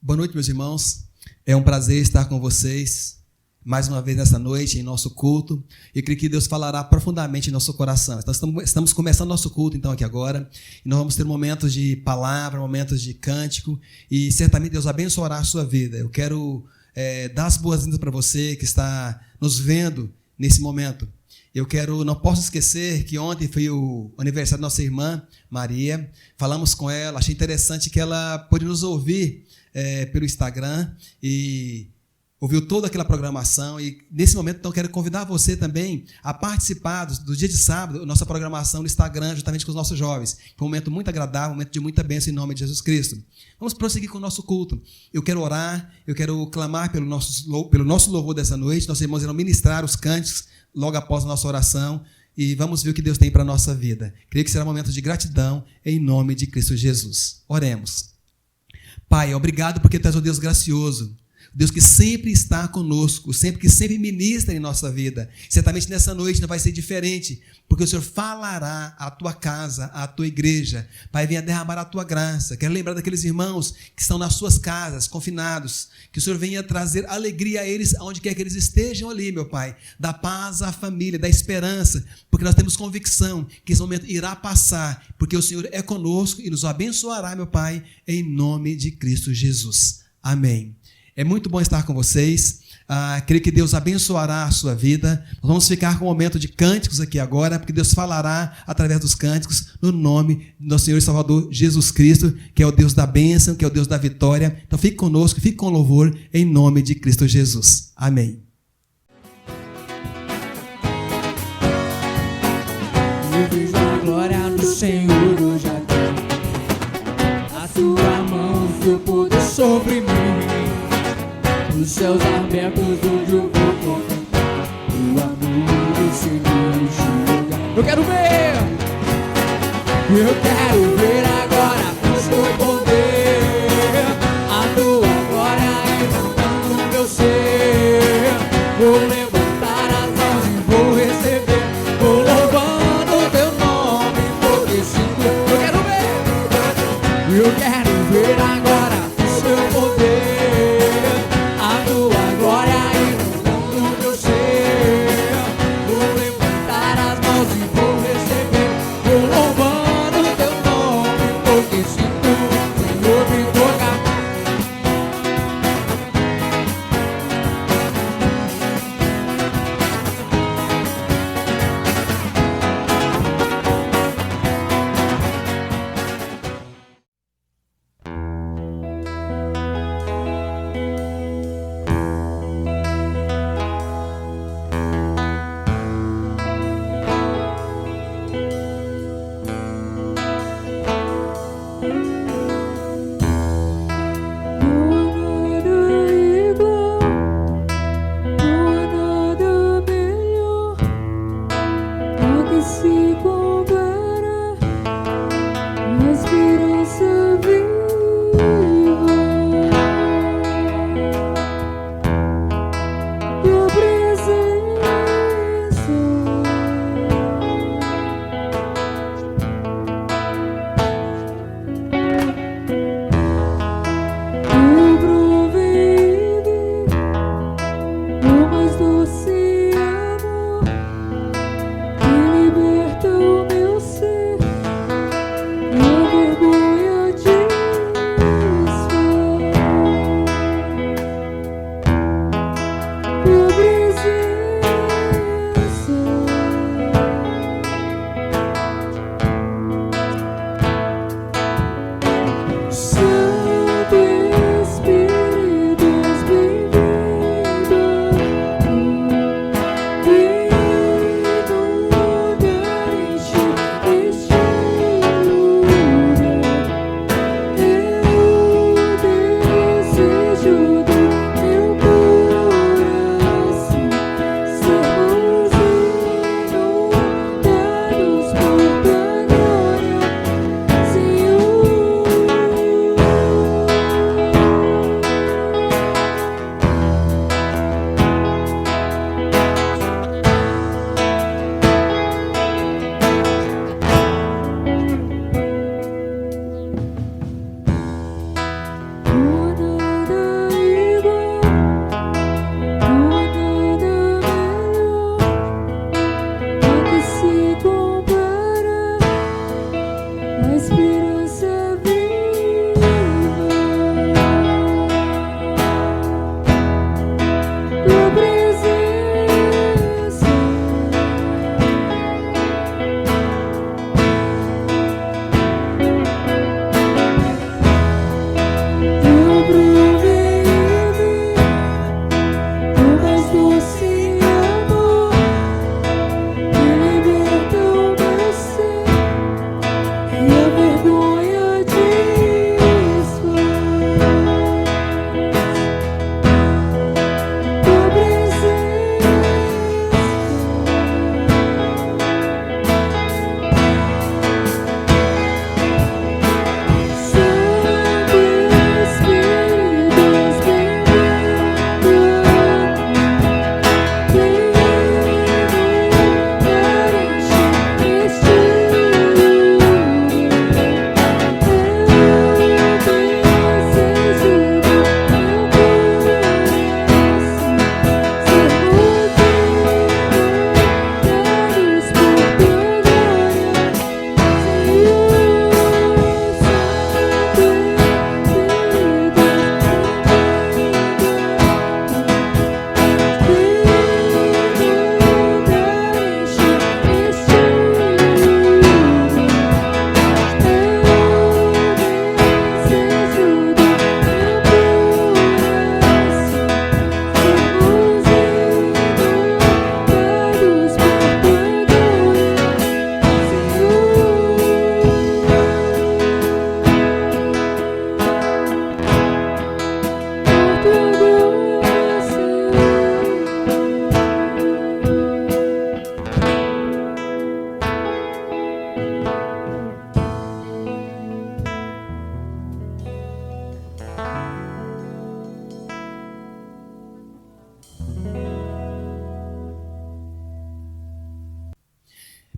Boa noite, meus irmãos. É um prazer estar com vocês mais uma vez nessa noite, em nosso culto. Eu creio que Deus falará profundamente em nosso coração. Então, estamos começando nosso culto, então, aqui agora. E nós vamos ter momentos de palavra, momentos de cântico. E certamente Deus abençoará a sua vida. Eu quero dar as boas-vindas para você que está nos vendo nesse momento. Não posso esquecer que ontem foi o aniversário da nossa irmã, Maria. Falamos com ela, achei interessante que ela pôde nos ouvir pelo Instagram e ouviu toda aquela programação. E nesse momento, então, quero convidar você também a participar do dia de sábado, nossa programação no Instagram, juntamente com os nossos jovens. Foi um momento muito agradável, um momento de muita bênção em nome de Jesus Cristo. Vamos prosseguir com o nosso culto. Eu quero orar, eu quero clamar pelo nosso louvor dessa noite. Nossos irmãos irão ministrar os cânticos logo após a nossa oração. E vamos ver o que Deus tem para a nossa vida. Creio que será um momento de gratidão em nome de Cristo Jesus. Oremos. Pai, obrigado porque Tu és um Deus gracioso. Deus que sempre está conosco, que sempre ministra em nossa vida. Certamente nessa noite não vai ser diferente, porque o Senhor falará à tua casa, à tua igreja. Pai, venha derramar a tua graça. Quero lembrar daqueles irmãos que estão nas suas casas, confinados, que o Senhor venha trazer alegria a eles, aonde quer que eles estejam ali, meu Pai. Da paz à família, da esperança, porque nós temos convicção que esse momento irá passar, porque o Senhor é conosco e nos abençoará, meu Pai, em nome de Cristo Jesus. Amém. É muito bom estar com vocês. Creio que Deus abençoará a sua vida. Nós vamos ficar com um momento de cânticos aqui agora, porque Deus falará através dos cânticos no nome do nosso Senhor e Salvador Jesus Cristo, que é o Deus da bênção, que é o Deus da vitória. Então fique conosco, fique com louvor em nome de Cristo Jesus. Amém. Eu vejo a glória do Senhor hoje aqui. A tua mão, o teu poder sobre mim. Os céus abertos onde eu vou contemplar o amor do Senhor chega. Eu quero ver agora o teu poder, a tua glória inundando o meu ser. Vou levantar as mãos e vou receber, vou louvando o teu nome, porque sinto. Eu quero ver agora o teu poder.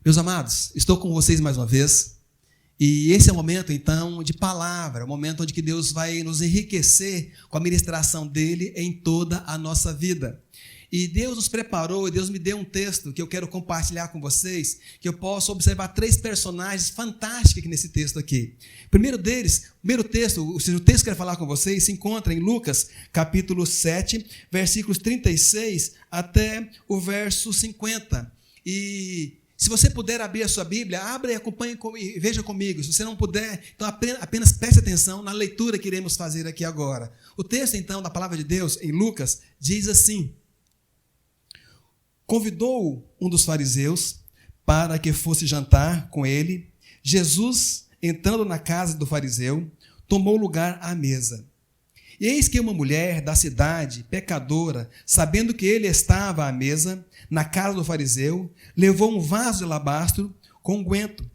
Meus amados, estou com vocês mais uma vez. E esse é o momento, então, de palavra, o momento onde que Deus vai nos enriquecer com a ministração dele em toda a nossa vida. E Deus nos preparou, e Deus me deu um texto que eu quero compartilhar com vocês, que eu posso observar 3 personagens fantásticos aqui nesse texto aqui. O primeiro texto, o texto que eu quero falar com vocês, se encontra em Lucas, capítulo 7, versículos 36 até o verso 50. E se você puder abrir a sua Bíblia, abra e acompanhe e veja comigo. Se você não puder, então apenas preste atenção na leitura que iremos fazer aqui agora. O texto, então, da palavra de Deus, em Lucas, diz assim: convidou um dos fariseus para que fosse jantar com ele. Jesus, entrando na casa do fariseu, tomou lugar à mesa. E eis que uma mulher da cidade, pecadora, sabendo que ele estava à mesa, na casa do fariseu, levou um vaso de alabastro com unguento,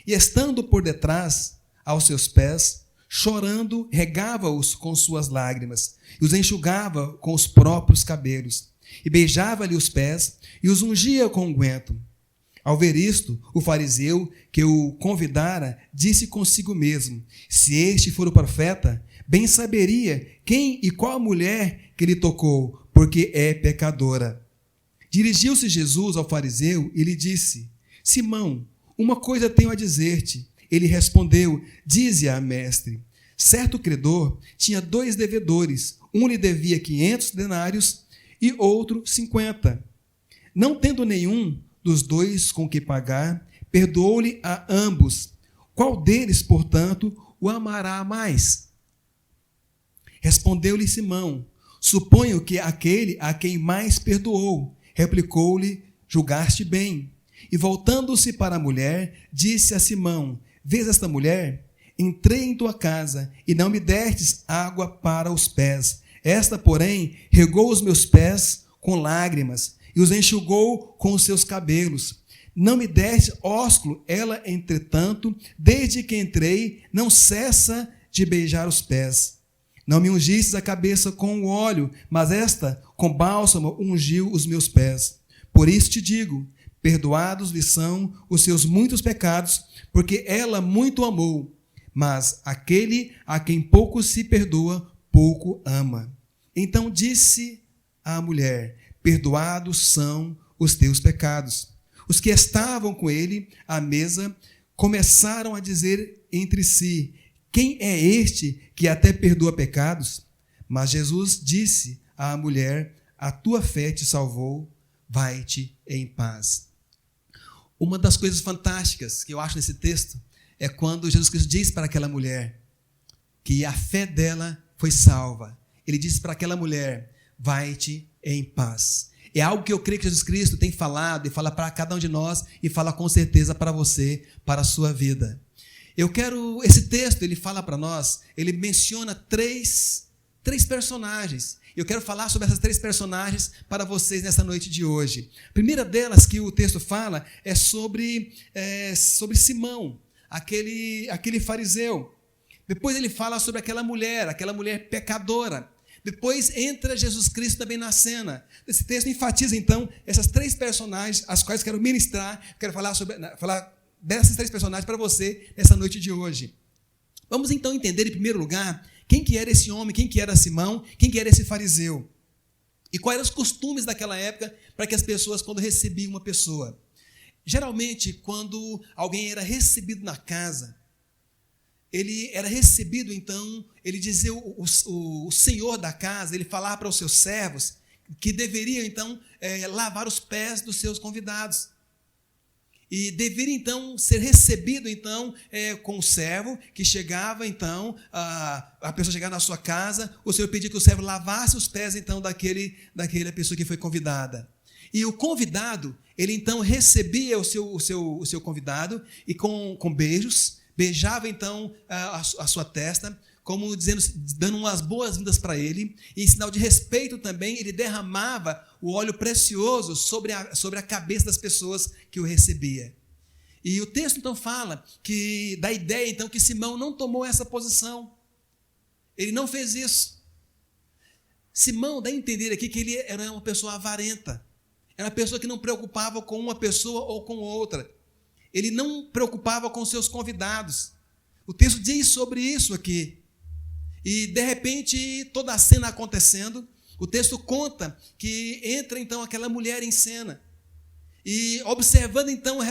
e estando por detrás aos seus pés, chorando, regava-os com suas lágrimas, e os enxugava com os próprios cabelos, e beijava-lhe os pés, e os ungia com unguento. Ao ver isto, o fariseu que o convidara disse consigo mesmo: se este for o profeta, bem saberia quem e qual mulher que lhe tocou, porque é pecadora. Dirigiu-se Jesus ao fariseu e lhe disse: Simão, uma coisa tenho a dizer-te. Ele respondeu: dize-a, mestre. Certo credor tinha 2 devedores, um lhe devia 500 denários e outro 50. Não tendo nenhum dos 2 com que pagar, perdoou-lhe a ambos. Qual deles, portanto, o amará mais? Respondeu-lhe Simão: suponho que aquele a quem mais perdoou. Replicou-lhe: julgaste bem. E voltando-se para a mulher, disse a Simão: vês esta mulher? Entrei em tua casa e não me destes água para os pés. Esta, porém, regou os meus pés com lágrimas e os enxugou com os seus cabelos. Não me deste ósculo, ela, entretanto, desde que entrei, não cessa de beijar os pés. Não me ungistes a cabeça com o óleo, mas esta, com bálsamo, ungiu os meus pés. Por isso te digo, perdoados lhe são os seus muitos pecados, porque ela muito amou. Mas aquele a quem pouco se perdoa, pouco ama. Então disse à mulher: perdoados são os teus pecados. Os que estavam com ele à mesa começaram a dizer entre si: quem é este que até perdoa pecados? Mas Jesus disse à mulher: a tua fé te salvou, vai-te em paz. Uma das coisas fantásticas que eu acho nesse texto é quando Jesus Cristo diz para aquela mulher que a fé dela foi salva. Ele disse para aquela mulher: vai-te em paz. É algo que eu creio que Jesus Cristo tem falado e fala para cada um de nós e fala com certeza para você, para a sua vida. Esse texto, ele fala para nós, ele menciona três personagens. Eu quero falar sobre essas 3 personagens para vocês nessa noite de hoje. A primeira delas que o texto fala é sobre Simão, aquele fariseu. Depois ele fala sobre aquela mulher pecadora. Depois entra Jesus Cristo também na cena. Esse texto enfatiza, então, essas 3 personagens, as quais quero ministrar, quero falar dessas 3 personagens para você nessa noite de hoje. Vamos então entender, em primeiro lugar, quem que era esse homem, quem que era Simão, quem que era esse fariseu. E quais eram os costumes daquela época para que as pessoas, quando recebiam uma pessoa. Geralmente, quando alguém era recebido na casa, ele era recebido, então, ele dizia, o senhor da casa, ele falava para os seus servos que deveriam, então, lavar os pés dos seus convidados. E deveria, então, ser recebido, então, com o servo que chegava, então, a pessoa chegava na sua casa, o senhor pedia que o servo lavasse os pés, então, daquela pessoa que foi convidada. E o convidado, ele, então, recebia o seu convidado e com beijos, beijava, então, a sua testa, como dando umas boas-vindas para ele, e em sinal de respeito também, ele derramava o óleo precioso sobre a cabeça das pessoas que o recebia. E o texto, então, fala da ideia, então, que Simão não tomou essa posição. Ele não fez isso. Simão dá a entender aqui que ele era uma pessoa avarenta. Era uma pessoa que não preocupava com uma pessoa ou com outra. ele não preocupava com seus convidados. O texto diz sobre isso aqui. E, de repente, toda a cena acontecendo, o texto conta que entra, então, aquela mulher em cena. E observando então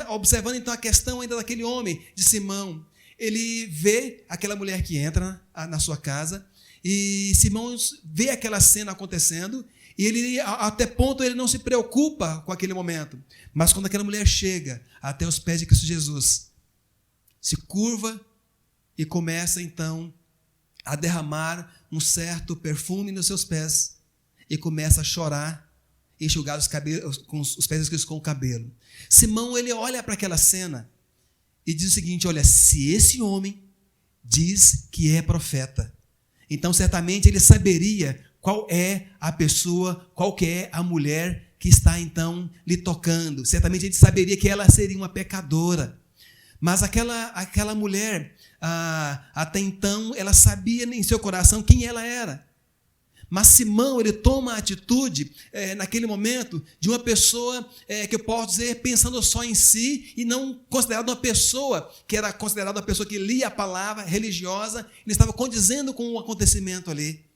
a questão ainda daquele homem, de Simão, ele vê aquela mulher que entra na sua casa, e Simão vê aquela cena acontecendo, e ele, até ponto, ele não se preocupa com aquele momento. Mas quando aquela mulher chega até os pés de Cristo Jesus, se curva e começa então a derramar um certo perfume nos seus pés, e começa a chorar, enxugar os cabelos, com os pés de Cristo com o cabelo. Simão, ele olha para aquela cena e diz o seguinte: olha, se esse homem diz que é profeta, então certamente ele saberia qual é a pessoa, qual que é a mulher que está então lhe tocando. Certamente ele saberia que ela seria uma pecadora. Mas aquela mulher, até então, ela sabia em seu coração quem ela era. Mas Simão, ele toma a atitude, naquele momento, de uma pessoa, que eu posso dizer, pensando só em si, e não considerada uma pessoa, que era considerada uma pessoa que lia a palavra, religiosa, ele estava condizendo com o acontecimento ali.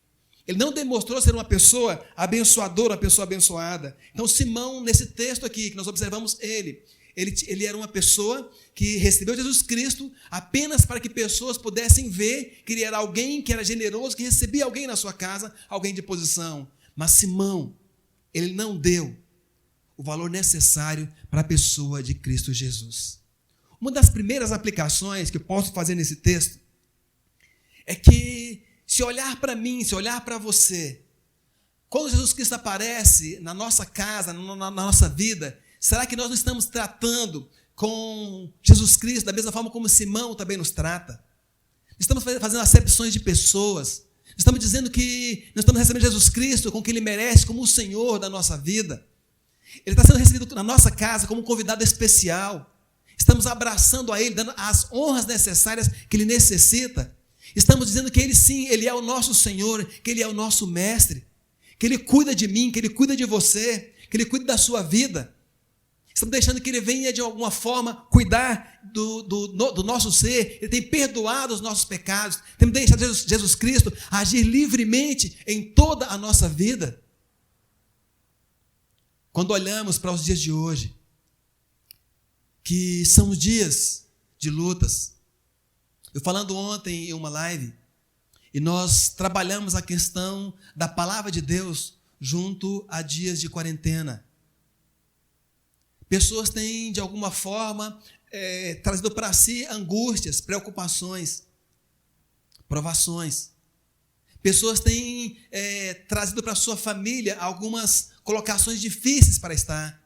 Ele não demonstrou ser uma pessoa abençoadora, uma pessoa abençoada. Então, Simão, nesse texto aqui, que nós observamos ele era uma pessoa que recebeu Jesus Cristo apenas para que pessoas pudessem ver que ele era alguém que era generoso, que recebia alguém na sua casa, alguém de posição. Mas Simão, ele não deu o valor necessário para a pessoa de Cristo Jesus. Uma das primeiras aplicações que eu posso fazer nesse texto é que, se olhar para mim, se olhar para você, quando Jesus Cristo aparece na nossa casa, na nossa vida, será que nós não estamos tratando com Jesus Cristo da mesma forma como Simão também nos trata? Estamos fazendo acepções de pessoas. Estamos dizendo que nós estamos recebendo Jesus Cristo com o que Ele merece, como o Senhor da nossa vida. Ele está sendo recebido na nossa casa como um convidado especial. Estamos abraçando a Ele, dando as honras necessárias que Ele necessita. Estamos dizendo que Ele sim, Ele é o nosso Senhor, que Ele é o nosso Mestre, que Ele cuida de mim, que Ele cuida de você, que Ele cuida da sua vida. Estamos deixando que Ele venha de alguma forma cuidar do nosso ser. Ele tem perdoado os nossos pecados. Temos deixado Jesus Cristo agir livremente em toda a nossa vida. Quando olhamos para os dias de hoje, que são dias de lutas. Eu falando ontem em uma live, e nós trabalhamos a questão da palavra de Deus junto a dias de quarentena. Pessoas têm, de alguma forma, trazido para si angústias, preocupações, provações. Pessoas têm trazido para a sua família algumas colocações difíceis para estar.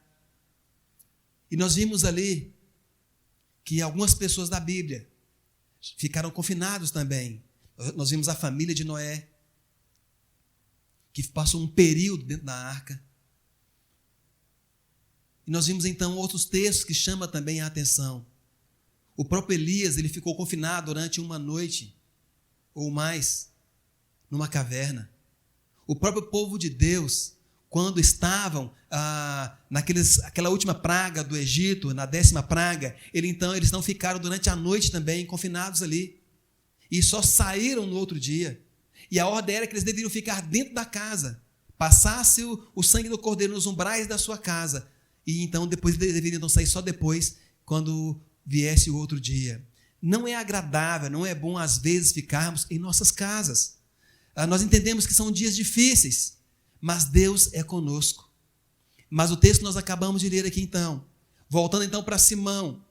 E nós vimos ali que algumas pessoas da Bíblia ficaram confinados também. Nós vimos a família de Noé, que passou um período dentro da arca. E nós vimos então outros textos que chamam também a atenção. O próprio Elias, ele ficou confinado durante uma noite ou mais numa caverna. O próprio povo de Deus, quando estavam naquela última praga do Egito, na 10ª praga, eles não ficaram durante a noite também confinados ali. E só saíram no outro dia. E a ordem era que eles deveriam ficar dentro da casa, passasse o sangue do cordeiro nos umbrais da sua casa. E então depois deveriam sair só depois, quando viesse o outro dia. Não é agradável, não é bom às vezes ficarmos em nossas casas. Nós entendemos que são dias difíceis, mas Deus é conosco. Mas o texto que nós acabamos de ler aqui então, voltando então para Simão,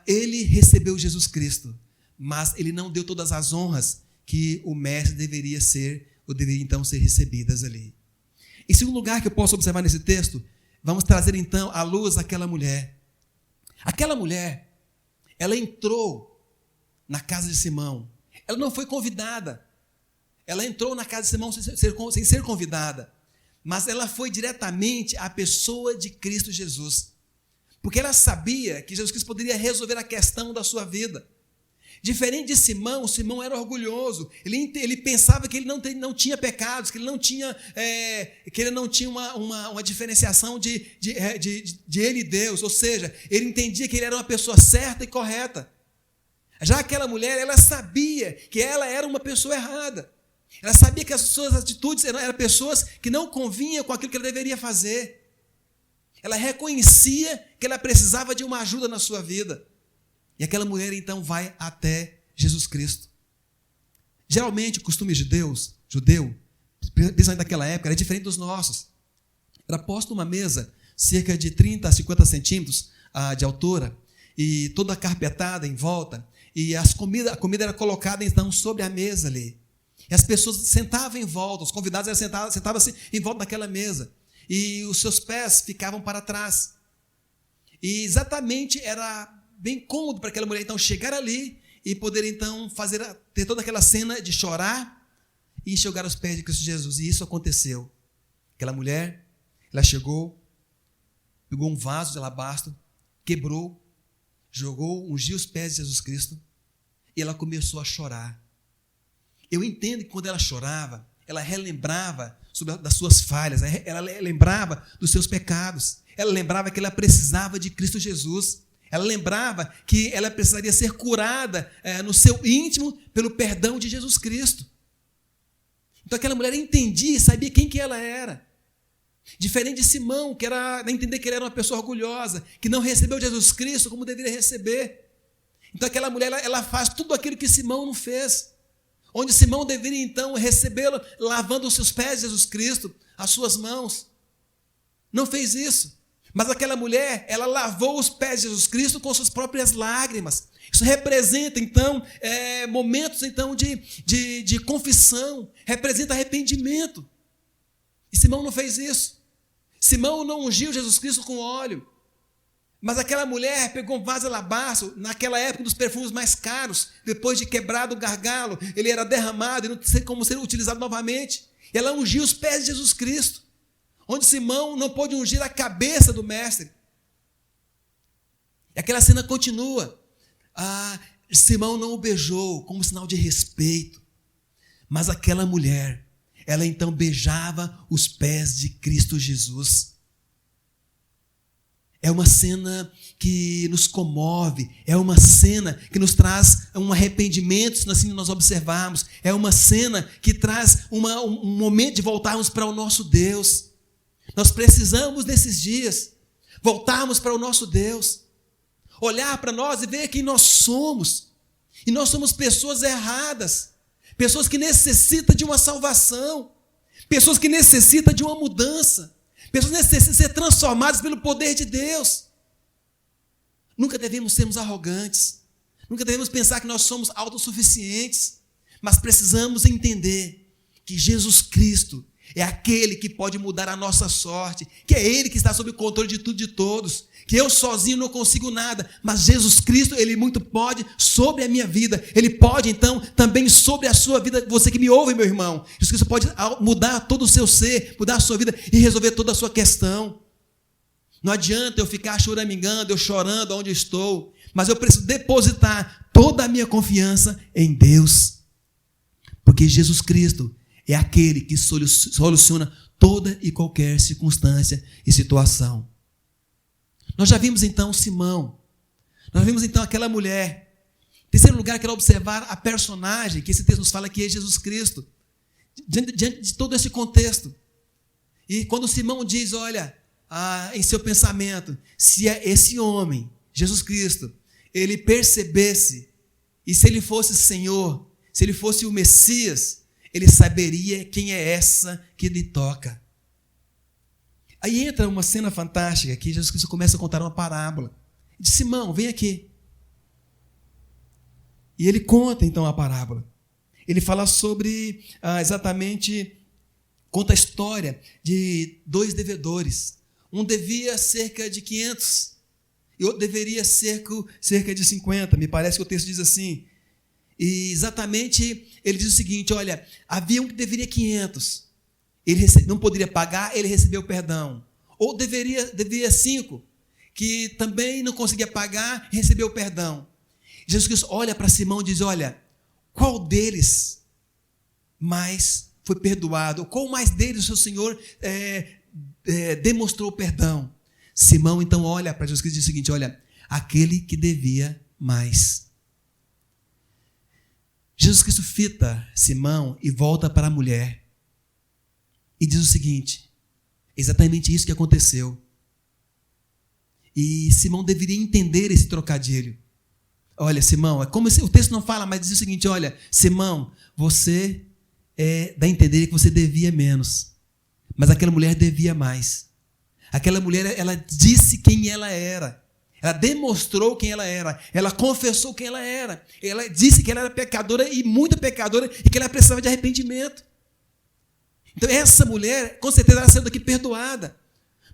ele recebeu Jesus Cristo, mas ele não deu todas as honras que o mestre deveria então ser recebidas ali. Em segundo lugar que eu posso observar nesse texto, vamos trazer então à luz aquela mulher. Aquela mulher, ela entrou na casa de Simão. Ela não foi convidada. Ela entrou na casa de Simão sem ser convidada. Mas ela foi diretamente à pessoa de Cristo Jesus. Porque ela sabia que Jesus Cristo poderia resolver a questão da sua vida. Diferente de Simão, Simão era orgulhoso. Ele pensava que ele não tinha pecados, que ele não tinha, uma diferenciação de ele e Deus. Ou seja, ele entendia que ele era uma pessoa certa e correta. Já aquela mulher, ela sabia que ela era uma pessoa errada. Ela sabia que as suas atitudes eram pessoas que não convinham com aquilo que ela deveria fazer. Ela reconhecia que ela precisava de uma ajuda na sua vida. E aquela mulher, então, vai até Jesus Cristo. Geralmente, o costume judeu, principalmente naquela época, era diferente dos nossos. Era posta uma mesa, cerca de 30 a 50 centímetros de altura, e toda carpetada em volta, e a comida era colocada, então, sobre a mesa ali. E as pessoas sentavam em volta, os convidados sentavam assim, em volta daquela mesa, e os seus pés ficavam para trás. E exatamente era bem cômodo para aquela mulher, então, chegar ali e poder, então, ter toda aquela cena de chorar e enxugar os pés de Cristo Jesus. E isso aconteceu. Aquela mulher, ela chegou, pegou um vaso de alabastro, quebrou, ungiu os pés de Jesus Cristo e ela começou a chorar. Eu entendo que quando ela chorava, ela relembrava das suas falhas, ela lembrava dos seus pecados, ela lembrava que ela precisava de Cristo Jesus. Ela lembrava que ela precisaria ser curada no seu íntimo pelo perdão de Jesus Cristo. Então aquela mulher entendia e sabia quem que ela era. Diferente de Simão, que era entender que ele era uma pessoa orgulhosa, que não recebeu Jesus Cristo como deveria receber. Então aquela mulher, ela faz tudo aquilo que Simão não fez. Onde Simão deveria então recebê-lo lavando os seus pés de Jesus Cristo, as suas mãos. Não fez isso. Mas aquela mulher, ela lavou os pés de Jesus Cristo com suas próprias lágrimas. Isso representa, então, momentos então, de confissão, representa arrependimento. E Simão não fez isso. Simão não ungiu Jesus Cristo com óleo. Mas aquela mulher pegou um vaso de alabastro, naquela época, um dos perfumes mais caros. Depois de quebrado o gargalo, ele era derramado e não tinha como ser utilizado novamente. E ela ungiu os pés de Jesus Cristo. Onde Simão não pôde ungir a cabeça do mestre. E aquela cena continua. Simão não o beijou como sinal de respeito. Mas aquela mulher, ela então beijava os pés de Cristo Jesus. É uma cena que nos comove, é uma cena que nos traz um arrependimento, se assim nós observarmos. É uma cena que traz um momento de voltarmos para o nosso Deus. Nós precisamos, nesses dias, voltarmos para o nosso Deus, olhar para nós e ver quem nós somos. E nós somos pessoas erradas, pessoas que necessitam de uma salvação, pessoas que necessitam de uma mudança, pessoas que necessitam ser transformadas pelo poder de Deus. Nunca devemos sermos arrogantes, nunca devemos pensar que nós somos autossuficientes, mas precisamos entender que Jesus Cristo é aquele que pode mudar a nossa sorte, que é Ele que está sob o controle de tudo e de todos, que eu sozinho não consigo nada, mas Jesus Cristo, Ele muito pode sobre a minha vida, Ele pode então também sobre a sua vida, você que me ouve, meu irmão. Jesus Cristo pode mudar todo o seu ser, mudar a sua vida e resolver toda a sua questão. Não adianta eu ficar choramingando, eu chorando onde eu estou, mas eu preciso depositar toda a minha confiança em Deus, porque Jesus Cristo é aquele que soluciona toda e qualquer circunstância e situação. Nós já vimos então Simão. Nós vimos então aquela mulher. Em terceiro lugar, quero observar a personagem que esse texto nos fala que é Jesus Cristo. Diante de todo esse contexto. E quando Simão diz, olha, em seu pensamento, se esse homem, Jesus Cristo, ele percebesse, e se ele fosse Senhor, se ele fosse o Messias, ele saberia quem é essa que lhe toca. Aí entra uma cena fantástica que Jesus Cristo começa a contar uma parábola. Ele diz, Simão, vem aqui. E ele conta então a parábola. Ele fala sobre conta a história de 2 devedores. Um devia cerca de 500 e outro deveria cerca de 50. Me parece que o texto diz assim. E exatamente ele diz o seguinte, olha, havia um que deveria 500, ele não poderia pagar, ele recebeu perdão. Ou devia 5, que também não conseguia pagar, recebeu perdão. Jesus Cristo olha para Simão e diz, olha, qual deles mais foi perdoado? Qual mais deles o seu Senhor demonstrou perdão? Simão então olha para Jesus Cristo e diz o seguinte, olha, aquele que devia mais. Jesus Cristo fita Simão e volta para a mulher e diz o seguinte, exatamente isso que aconteceu. E Simão deveria entender esse trocadilho. Olha, Simão, é como o texto não fala, mas diz o seguinte, olha, Simão, você dá a entender que você devia menos, mas aquela mulher devia mais. Aquela mulher, ela disse quem ela era. Ela demonstrou quem ela era. Ela confessou quem ela era. Ela disse que ela era pecadora e muito pecadora e que ela precisava de arrependimento. Então essa mulher, com certeza, ela saiu daqui perdoada.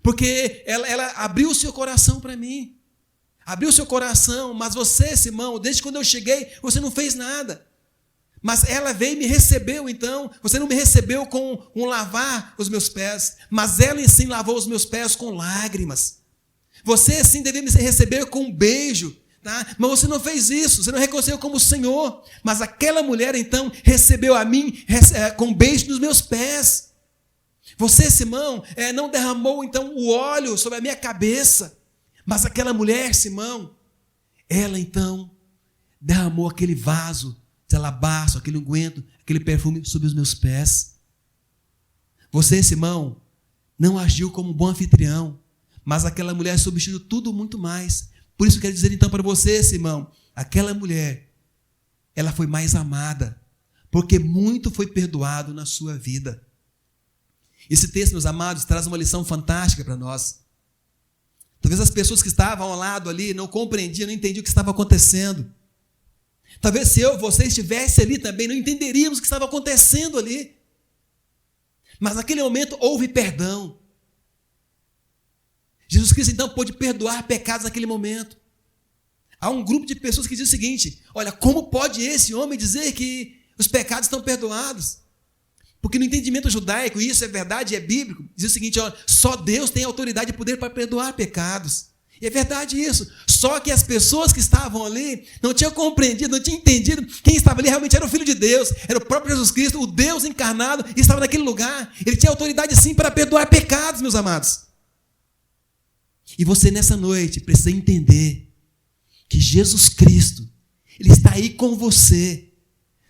Porque ela abriu o seu coração para mim. Abriu o seu coração. Mas você, Simão, desde quando eu cheguei, você não fez nada. Mas ela veio e me recebeu, então. Você não me recebeu com um lavar os meus pés. Mas ela, sim, lavou os meus pés com lágrimas. Você, sim, deveria me receber com um beijo. Tá? Mas você não fez isso. Você não reconheceu como o Senhor. Mas aquela mulher, então, recebeu a mim com um beijo nos meus pés. Você, Simão, não derramou, então, o óleo sobre a minha cabeça. Mas aquela mulher, Simão, ela, então, derramou aquele vaso de alabastro, aquele unguento, aquele perfume sobre os meus pés. Você, Simão, não agiu como um bom anfitrião, mas aquela mulher substituiu tudo muito mais. Por isso eu quero dizer então para você, Simão, aquela mulher, ela foi mais amada, porque muito foi perdoado na sua vida. Esse texto, meus amados, traz uma lição fantástica para nós. Talvez as pessoas que estavam ao lado ali não compreendiam, não entendiam o que estava acontecendo. Talvez se você estivesse ali também, não entenderíamos o que estava acontecendo ali. Mas naquele momento houve perdão. Jesus Cristo então pôde perdoar pecados naquele momento. Há um grupo de pessoas que diz o seguinte, olha, como pode esse homem dizer que os pecados estão perdoados? Porque no entendimento judaico, isso é verdade, é bíblico, diz o seguinte, olha, só Deus tem autoridade e poder para perdoar pecados. E é verdade isso. Só que as pessoas que estavam ali não tinham compreendido, não tinham entendido quem estava ali realmente era o Filho de Deus, era o próprio Jesus Cristo, o Deus encarnado, e estava naquele lugar. Ele tinha autoridade sim para perdoar pecados, meus amados. E você nessa noite precisa entender que Jesus Cristo, Ele está aí com você.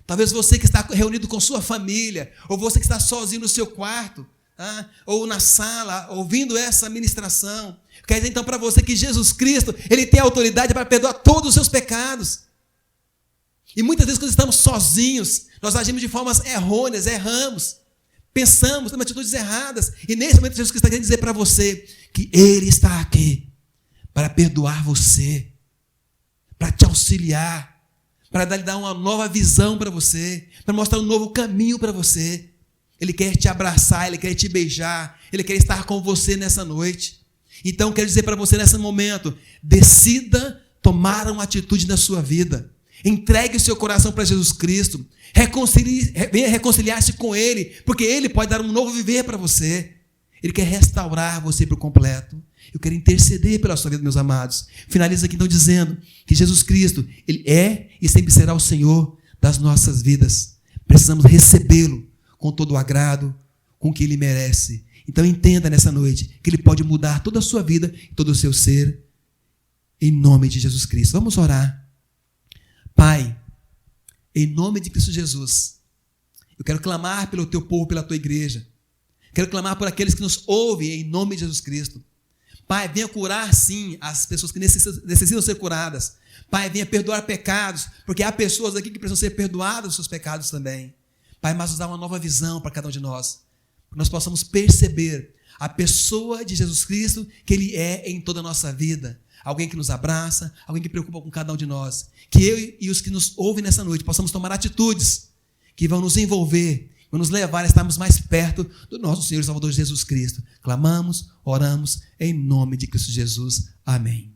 Talvez você que está reunido com sua família, ou você que está sozinho no seu quarto, ou na sala, ouvindo essa ministração. Quer dizer então para você que Jesus Cristo, Ele tem autoridade para perdoar todos os seus pecados. E muitas vezes quando estamos sozinhos, nós agimos de formas errôneas, erramos, pensamos, temos atitudes erradas. E nesse momento Jesus Cristo está querendo dizer para você que Ele está aqui para perdoar você, para te auxiliar, para lhe dar uma nova visão para você, para mostrar um novo caminho para você. Ele quer te abraçar, Ele quer te beijar, Ele quer estar com você nessa noite. Então, quero dizer para você nesse momento, decida tomar uma atitude na sua vida. Entregue o seu coração para Jesus Cristo. Venha reconciliar-se com Ele, porque Ele pode dar um novo viver para você. Ele quer restaurar você por completo. Eu quero interceder pela sua vida, meus amados. Finalizo aqui então dizendo que Jesus Cristo, Ele é e sempre será o Senhor das nossas vidas. Precisamos recebê-lo com todo o agrado, com o que Ele merece. Então entenda nessa noite que Ele pode mudar toda a sua vida, todo o seu ser, em nome de Jesus Cristo. Vamos orar. Pai, em nome de Cristo Jesus, eu quero clamar pelo Teu povo, pela Tua igreja. Quero clamar por aqueles que nos ouvem em nome de Jesus Cristo. Pai, venha curar sim as pessoas que necessitam ser curadas. Pai, venha perdoar pecados, porque há pessoas aqui que precisam ser perdoadas dos seus pecados também. Pai, mas nos dá uma nova visão para cada um de nós. Que nós possamos perceber a pessoa de Jesus Cristo que Ele é em toda a nossa vida. Alguém que nos abraça, alguém que preocupa com cada um de nós. Que eu e os que nos ouvem nessa noite possamos tomar atitudes que vão nos envolver, vão nos levar a estarmos mais perto do nosso Senhor e Salvador Jesus Cristo. Clamamos, oramos em nome de Cristo Jesus. Amém.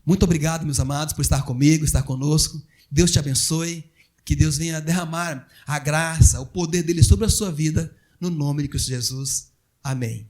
Muito obrigado, meus amados, por estar comigo, estar conosco. Deus te abençoe. Que Deus venha derramar a graça, o poder dele sobre a sua vida, no nome de Cristo Jesus. Amém.